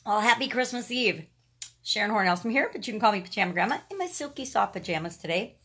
Well, happy Christmas Eve. Sharon Horne-Ellstrom here, but you can call me Pajama Grandma in my silky soft pajamas today.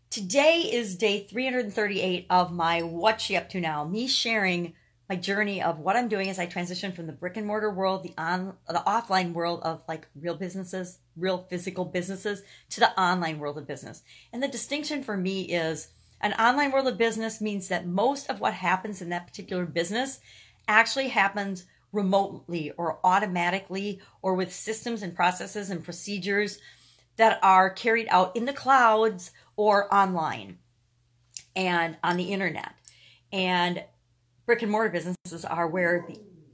Today is day 338 of my What's She Up To Now, me sharing my journey of what I'm doing as I transition from the brick and mortar world, the offline world of like real businesses, real physical businesses, to the online world of business. And the distinction for me is an online world of business means that most of what happens in that particular business actually happens remotely or automatically or with systems and processes and procedures that are carried out in the clouds or online and on the internet. And brick and mortar businesses are where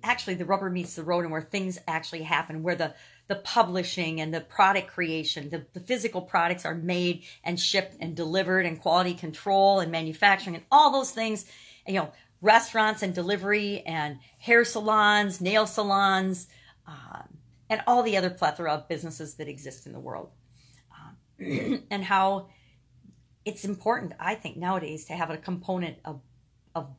actually the rubber meets the road and where things actually happen, where the publishing and the product creation, the physical products are made and shipped and delivered, and quality control and manufacturing and all those things, restaurants and delivery and hair salons, nail salons, and all the other plethora of businesses that exist in the world. And how it's important, I think, nowadays to have a component of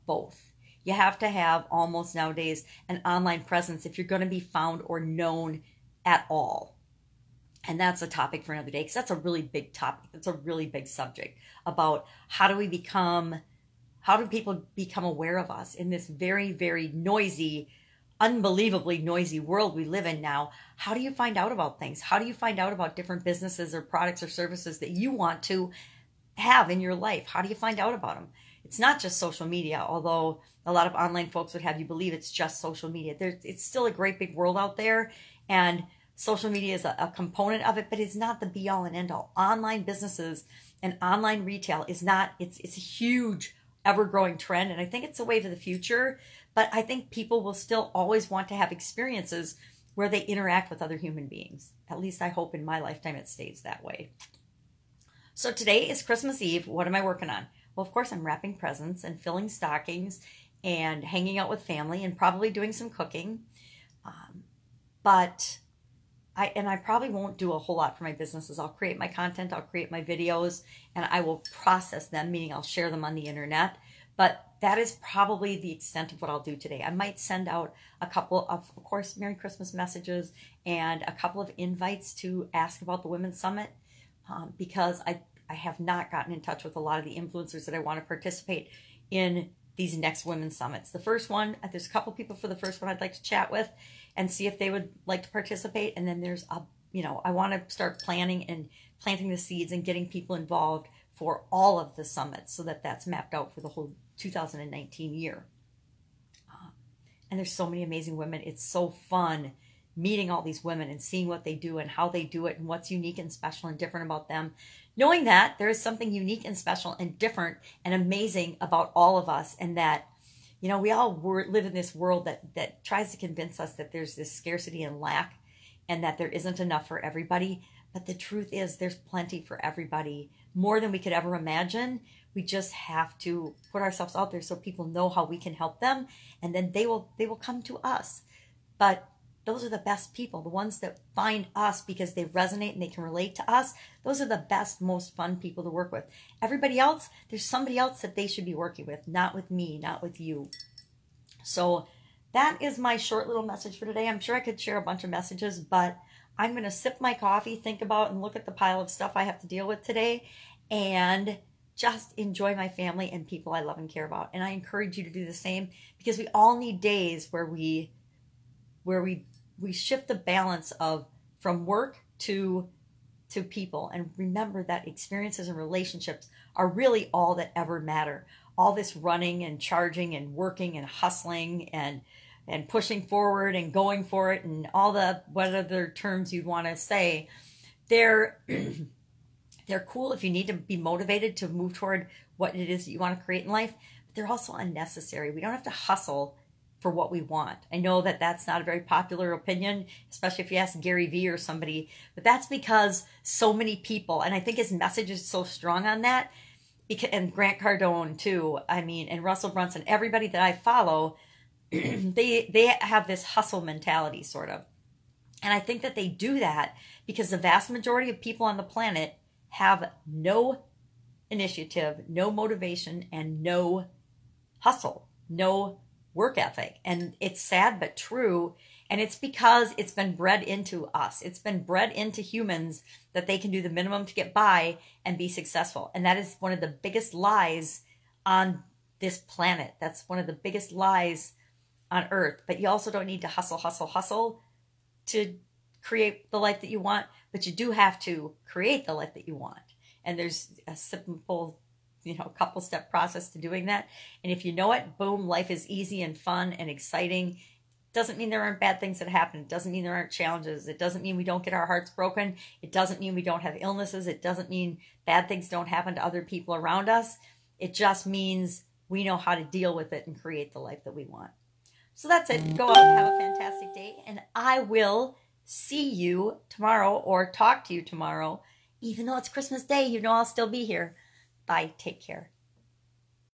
both. You have to have almost nowadays an online presence if you're going to be found or known at all. And that's a topic for another day, because that's a really big topic. It's a really big subject about how do people become aware of us in this very, very noisy, unbelievably noisy world we live in now. How do you find out about things? How do you find out about different businesses or products or services that you want to have in your life? How do you find out about them? It's not just social media, although a lot of online folks would have you believe it's just social media. It's still a great big world out there, and social media is a component of it, but it's not the be all and end all. Online businesses and online retail is not, it's a huge ever-growing trend, and I think it's a way to the future. But I think people will still always want to have experiences where they interact with other human beings. At least I hope in my lifetime it stays that way. So today is Christmas Eve. What am I working on? Well, of course, I'm wrapping presents and filling stockings and hanging out with family and probably doing some cooking. But I probably won't do a whole lot for my businesses. I'll create my content, I'll create my videos, and I will process them, meaning I'll share them on the internet. But that is probably the extent of what I'll do today. I might send out a couple of course, Merry Christmas messages and a couple of invites to ask about the Women's Summit, because I have not gotten in touch with a lot of the influencers that I want to participate in these next Women's Summits. The first one, there's a couple people for the first one I'd like to chat with and see if they would like to participate. And then there's I want to start planning and planting the seeds and getting people involved for all of the summits so that that's mapped out for the whole 2019 year. And there's so many amazing women. It's so fun meeting all these women and seeing what they do and how they do it and what's unique and special and different about them. Knowing that there is something unique and special and different and amazing about all of us, and that, we all live in this world that tries to convince us that there's this scarcity and lack and that there isn't enough for everybody. But the truth is there's plenty for everybody, more than we could ever imagine. We just have to put ourselves out there so people know how we can help them, and then they will come to us. But those are the best people, the ones that find us because they resonate and they can relate to us. Those are the best, most fun people to work with. Everybody else, there's somebody else that they should be working with, not with me, not with you. So that is my short little message for today. I'm sure I could share a bunch of messages, but I'm going to sip my coffee, think about and look at the pile of stuff I have to deal with today, and just enjoy my family and people I love and care about. And I encourage you to do the same, because we all need days where we shift the balance of from work to people, and remember that experiences and relationships are really all that ever matter. All this running and charging and working and hustling and pushing forward and going for it and all the what other terms you'd want to say, they're cool if you need to be motivated to move toward what it is that you want to create in life, but they're also unnecessary. We don't have to hustle for what we want. I know that that's not a very popular opinion, especially if you ask Gary Vee or somebody, but that's because so many people, and I think his message is so strong on that, and Grant Cardone too, and Russell Brunson, everybody that I follow, they have this hustle mentality sort of. And I think that they do that because the vast majority of people on the planet have no initiative, no motivation, and no hustle, no work ethic. And it's sad but true. And it's because it's been bred into us. It's been bred into humans that they can do the minimum to get by and be successful. And that is one of the biggest lies on this planet. That's one of the biggest lies on earth. But you also don't need to hustle, hustle, hustle to create the life that you want. But you do have to create the life that you want. And there's a simple, couple step process to doing that. And if you know it, boom, life is easy and fun and exciting. Doesn't mean there aren't bad things that happen. It doesn't mean there aren't challenges. It doesn't mean we don't get our hearts broken. It doesn't mean we don't have illnesses. It doesn't mean bad things don't happen to other people around us. It just means we know how to deal with it and create the life that we want. So that's it. Go out and have a fantastic day. And I will see you tomorrow or talk to you tomorrow. Even though it's Christmas Day, I'll still be here. Bye. Take care.